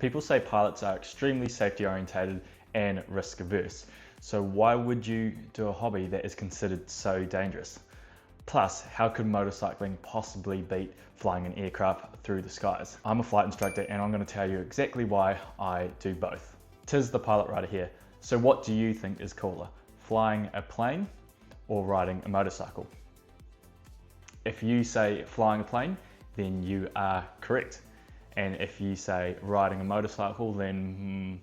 People say pilots are extremely safety orientated and risk averse. So why would you do a hobby that is considered so dangerous? Plus, how could motorcycling possibly beat flying an aircraft through the skies? I'm a flight instructor and I'm going to tell you exactly why I do both. Tis the pilot rider here. So what do you think is cooler? Flying a plane or riding a motorcycle? If you say flying a plane, then you are correct. And if you say riding a motorcycle, then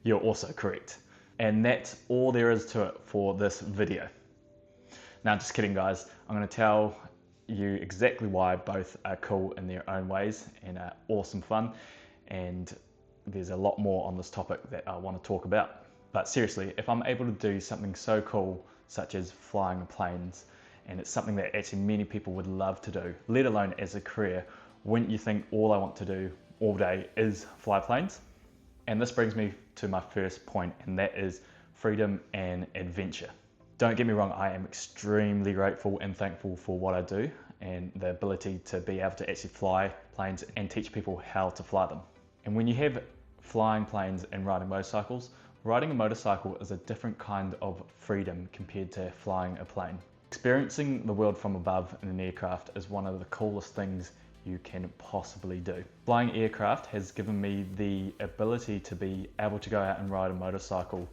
you're also correct. And that's all there is to it for this video. Now, just kidding guys, I'm going to tell you exactly why both are cool in their own ways and are awesome fun. And there's a lot more on this topic that I want to talk about. But seriously, if I'm able to do something so cool, such as flying planes, and it's something that actually many people would love to do, let alone as a career, wouldn't you think all I want to do all day is fly planes? And this brings me to my first point, and that is freedom and adventure. Don't get me wrong, I am extremely grateful and thankful for what I do and the ability to be able to actually fly planes and teach people how to fly them. And when you have flying planes and riding motorcycles, riding a motorcycle is a different kind of freedom compared to flying a plane. Experiencing the world from above in an aircraft is one of the coolest things you can possibly do. Flying aircraft has given me the ability to be able to go out and ride a motorcycle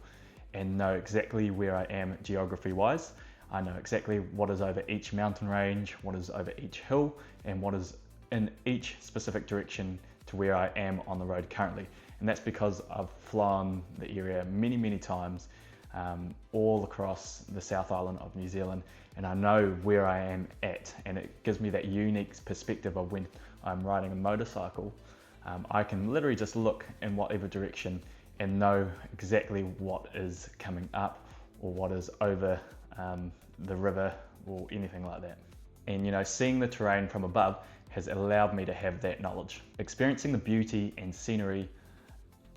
and know exactly where I am geography wise. I know exactly what is over each mountain range, what is over each hill, and what is in each specific direction to where I am on the road currently. And that's because I've flown the area many times all across the South Island of New Zealand, and I know where I am at, and it gives me that unique perspective of when I'm riding a motorcycle. I can literally just look in whatever direction and know exactly what is coming up or what is over the river or anything like that. And you know, seeing the terrain from above has allowed me to have that knowledge. Experiencing the beauty and scenery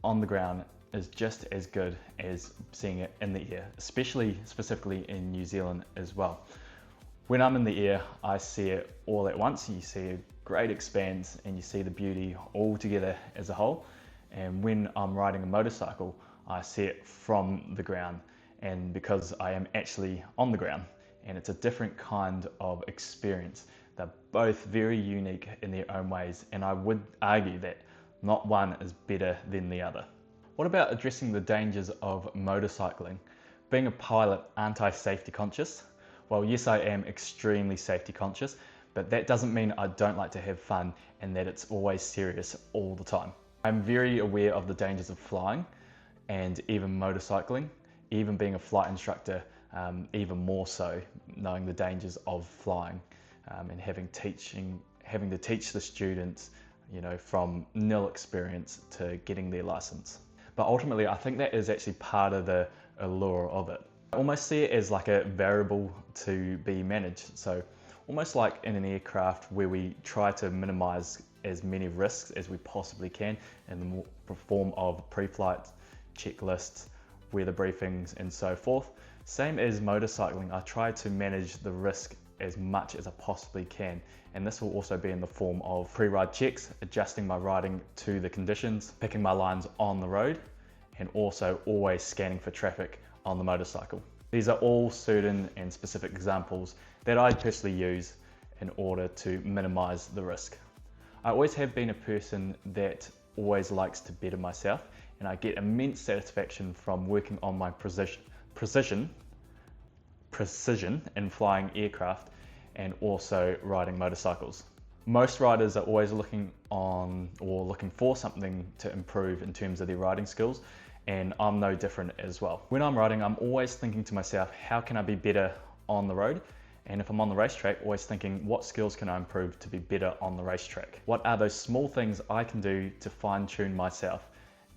on the ground is just as good as seeing it in the air, specifically in New Zealand as well. When I'm in the air, I see it all at once. You see a great expanse and you see the beauty all together as a whole. And when I'm riding a motorcycle, I see it from the ground, and because I am actually on the ground, and it's a different kind of experience. They're both very unique in their own ways, and I would argue that not one is better than the other. What about addressing the dangers of motorcycling? Being a pilot, aren't I safety conscious? Well, yes, I am extremely safety conscious, but that doesn't mean I don't like to have fun and that it's always serious all the time. I'm very aware of the dangers of flying and even motorcycling, even being a flight instructor, even more so, knowing the dangers of flying and having to teach the students, you know, from nil experience to getting their license. But ultimately, I think that is actually part of the allure of it. I almost see it as like a variable to be managed. So almost like in an aircraft where we try to minimize as many risks as we possibly can in the form of pre-flight checklists, weather briefings, and so forth. Same as motorcycling, I try to manage the risk as much as I possibly can. And this will also be in the form of pre-ride checks, adjusting my riding to the conditions, picking my lines on the road, and also always scanning for traffic on the motorcycle. These are all certain and specific examples that I personally use in order to minimize the risk. I always have been a person that always likes to better myself, and I get immense satisfaction from working on my precision in flying aircraft and also riding motorcycles. Most riders are always looking for something to improve in terms of their riding skills, and I'm no different as well. When I'm riding, I'm always thinking to myself, how can I be better on the road? And if I'm on the racetrack, always thinking, what skills can I improve to be better on the racetrack? What are those small things I can do to fine-tune myself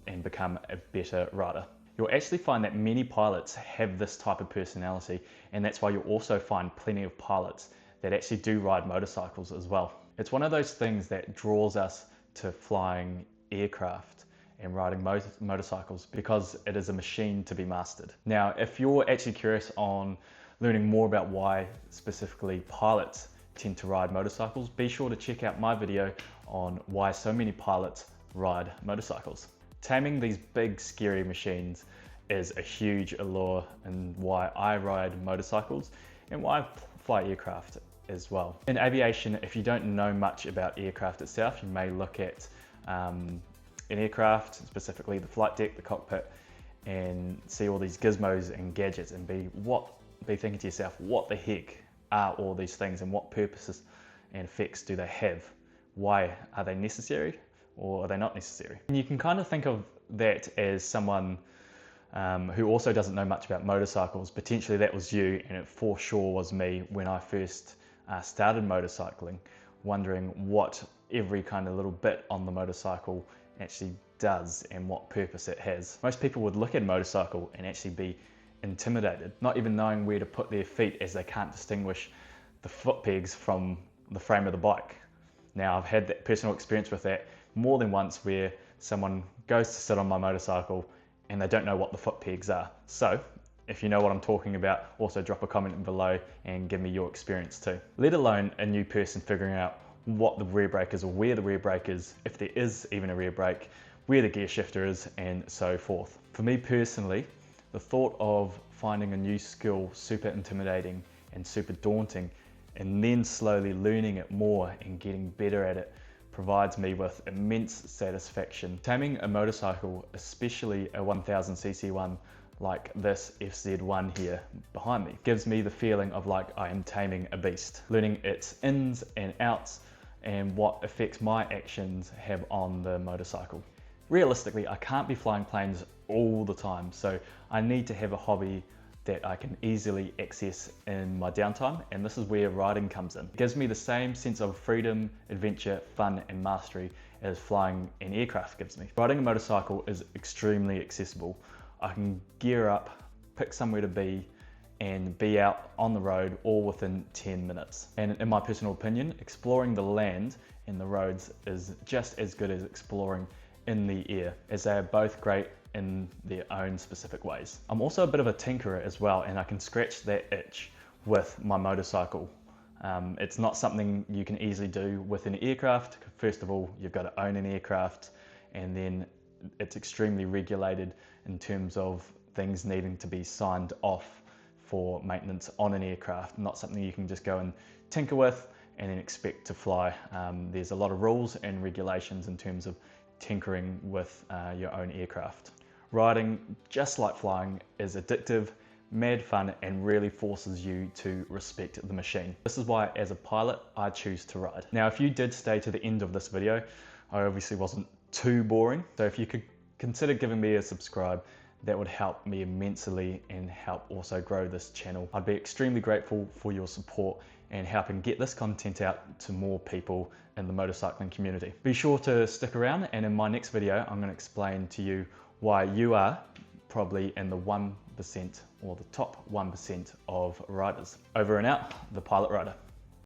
and become a better rider? You'll actually find that many pilots have this type of personality, and that's why you'll also find plenty of pilots that actually do ride motorcycles as well. It's one of those things that draws us to flying aircraft and riding motorcycles because it is a machine to be mastered. Now, if you're actually curious on learning more about why specifically pilots tend to ride motorcycles, be sure to check out my video on why so many pilots ride motorcycles. Taming these big scary machines is a huge allure and why I ride motorcycles and why I fly aircraft as well. In aviation, if you don't know much about aircraft itself, you may look at an aircraft, specifically the flight deck, the cockpit, and see all these gizmos and gadgets and be thinking to yourself, what the heck are all these things and what purposes and effects do they have? Why are they necessary or are they not necessary? And you can kind of think of that as someone who also doesn't know much about motorcycles. Potentially that was you, and it for sure was me when I first started motorcycling, wondering what every kind of little bit on the motorcycle actually does and what purpose it has. Most people would look at a motorcycle and actually be intimidated, not even knowing where to put their feet as they can't distinguish the foot pegs from the frame of the bike. Now, I've had that personal experience with that more than once where someone goes to sit on my motorcycle and they don't know what the foot pegs are. So if you know what I'm talking about, also drop a comment below and give me your experience too. Let alone a new person figuring out what the rear brake is or where the rear brake is, if there is even a rear brake, where the gear shifter is, and so forth. For me personally, the thought of finding a new skill super intimidating and super daunting, and then slowly learning it more and getting better at it provides me with immense satisfaction. Taming a motorcycle, especially a 1000cc one like this FZ1 here behind me, gives me the feeling of like I am taming a beast, learning its ins and outs and what effects my actions have on the motorcycle. Realistically, I can't be flying planes all the time, so I need to have a hobby that I can easily access in my downtime, and this is where riding comes in. It gives me the same sense of freedom, adventure, fun and mastery as flying an aircraft gives me. Riding a motorcycle is extremely accessible. I can gear up, pick somewhere to be, and be out on the road all within 10 minutes. And in my personal opinion, exploring the land and the roads is just as good as exploring in the air, as they are both great in their own specific ways. I'm also a bit of a tinkerer as well, and I can scratch that itch with my motorcycle. It's not something you can easily do with an aircraft. First of all, you've got to own an aircraft, and then it's extremely regulated in terms of things needing to be signed off for maintenance on an aircraft, not something you can just go and tinker with and then expect to fly. There's a lot of rules and regulations in terms of tinkering with your own aircraft. Riding, just like flying, is addictive, mad fun, and really forces you to respect the machine. This is why, as a pilot, I choose to ride. Now, if you did stay to the end of this video, I obviously wasn't too boring, so if you could consider giving me a subscribe, that would help me immensely and help also grow this channel. I'd be extremely grateful for your support and helping get this content out to more people in the motorcycling community. Be sure to stick around, and in my next video I'm going to explain to you why you are probably in the 1% or the top 1% of riders. Over and out, the Pilot Rider.